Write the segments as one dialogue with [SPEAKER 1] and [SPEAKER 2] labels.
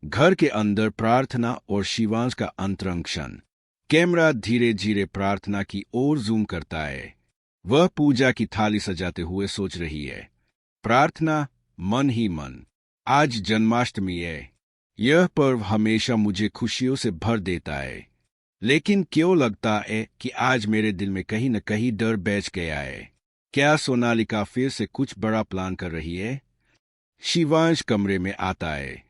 [SPEAKER 1] घर के अंदर प्रार्थना और शिवांश का अंतरंग क्षण। कैमरा धीरे धीरे प्रार्थना की ओर जूम करता है। वह पूजा की थाली सजाते हुए सोच रही है। प्रार्थना मन ही मन, आज जन्माष्टमी है। यह पर्व हमेशा मुझे खुशियों से भर देता है, लेकिन क्यों लगता है कि आज मेरे दिल में कहीं न कहीं डर बैठ गया है। क्या सोनालिका फिर से कुछ बड़ा प्लान कर रही है? शिवांश कमरे में आता है।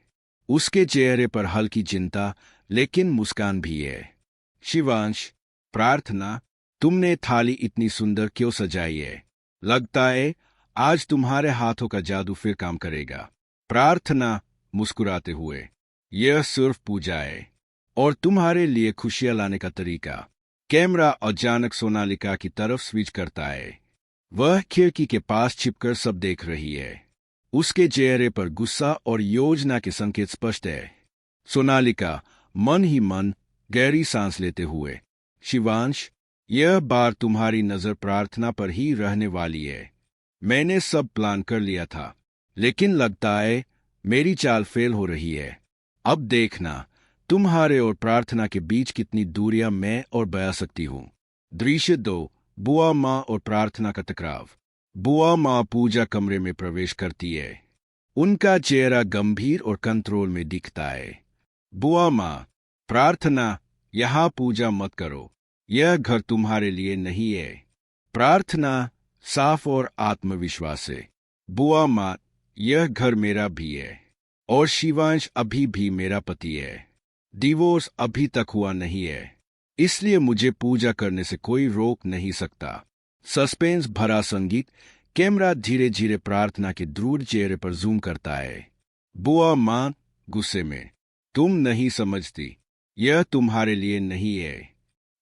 [SPEAKER 1] उसके चेहरे पर हल्की चिंता लेकिन मुस्कान भी है। शिवांश, प्रार्थना, तुमने थाली इतनी सुंदर क्यों सजाई है? लगता है आज तुम्हारे हाथों का जादू फिर काम करेगा। प्रार्थना मुस्कुराते हुए, यह सिर्फ पूजा है और तुम्हारे लिए खुशियां लाने का तरीका। कैमरा अचानक सोनालिका की तरफ स्विच करता है। वह खिड़की के पास छिपकर सब देख रही है। उसके चेहरे पर गुस्सा और योजना के संकेत स्पष्ट है। सोनालिका मन ही मन गहरी सांस लेते हुए, शिवांश, यह बार तुम्हारी नजर प्रार्थना पर ही रहने वाली है। मैंने सब प्लान कर लिया था, लेकिन लगता है मेरी चाल फेल हो रही है। अब देखना तुम्हारे और प्रार्थना के बीच कितनी दूरियां मैं और बया सकती हूं। दृश्य 2, बुआ माँ और प्रार्थना का टकराव। बुआ माँ पूजा कमरे में प्रवेश करती है। उनका चेहरा गंभीर और कंट्रोल में दिखता है। बुआ माँ, प्रार्थना, यहां पूजा मत करो। यह घर तुम्हारे लिए नहीं है। प्रार्थना साफ और आत्मविश्वास से, बुआ माँ, यह घर मेरा भी है और शिवांश अभी भी मेरा पति है। डिवोर्स अभी तक हुआ नहीं है, इसलिए मुझे पूजा करने से कोई रोक नहीं सकता। सस्पेंस भरा संगीत। कैमरा धीरे धीरे प्रार्थना के द्रूढ़ चेहरे पर जूम करता है। बुआ माँ गुस्से में, तुम नहीं समझती, यह तुम्हारे लिए नहीं है।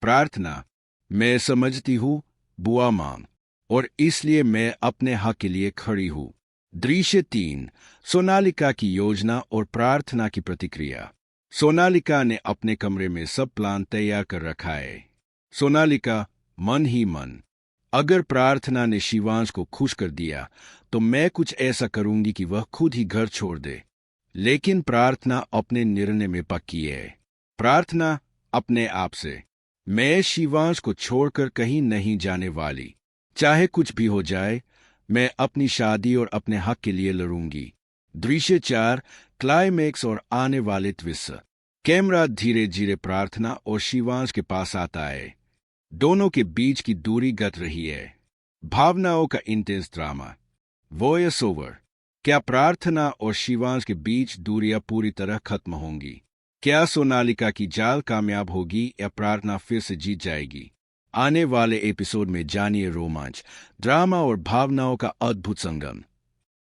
[SPEAKER 1] प्रार्थना, मैं समझती हूँ बुआ माँ, और इसलिए मैं अपने हक के लिए खड़ी हूँ। दृश्य 3, सोनालिका की योजना और प्रार्थना की प्रतिक्रिया। सोनालिका ने अपने कमरे में सब प्लान तैयार कर रखा है। सोनालिका मन ही मन, अगर प्रार्थना ने शिवांश को खुश कर दिया तो मैं कुछ ऐसा करूंगी कि वह खुद ही घर छोड़ दे। लेकिन प्रार्थना अपने निर्णय में पक्की है। प्रार्थना अपने आप से, मैं शिवांश को छोड़कर कहीं नहीं जाने वाली। चाहे कुछ भी हो जाए, मैं अपनी शादी और अपने हक के लिए लड़ूंगी। दृश्य 4, क्लाइमैक्स और आने वाले ट्विस्ट। कैमरा धीरे धीरे प्रार्थना और शिवांश के पास आता है। दोनों के बीच की दूरी घट रही है। भावनाओं का इंटेंस ड्रामा। Voice over. क्या प्रार्थना और शिवांश के बीच दूरियां पूरी तरह खत्म होंगी? क्या सोनालिका की जाल कामयाब होगी या प्रार्थना फिर से जीत जाएगी? आने वाले एपिसोड में जानिए रोमांच, ड्रामा और भावनाओं का अद्भुत संगम।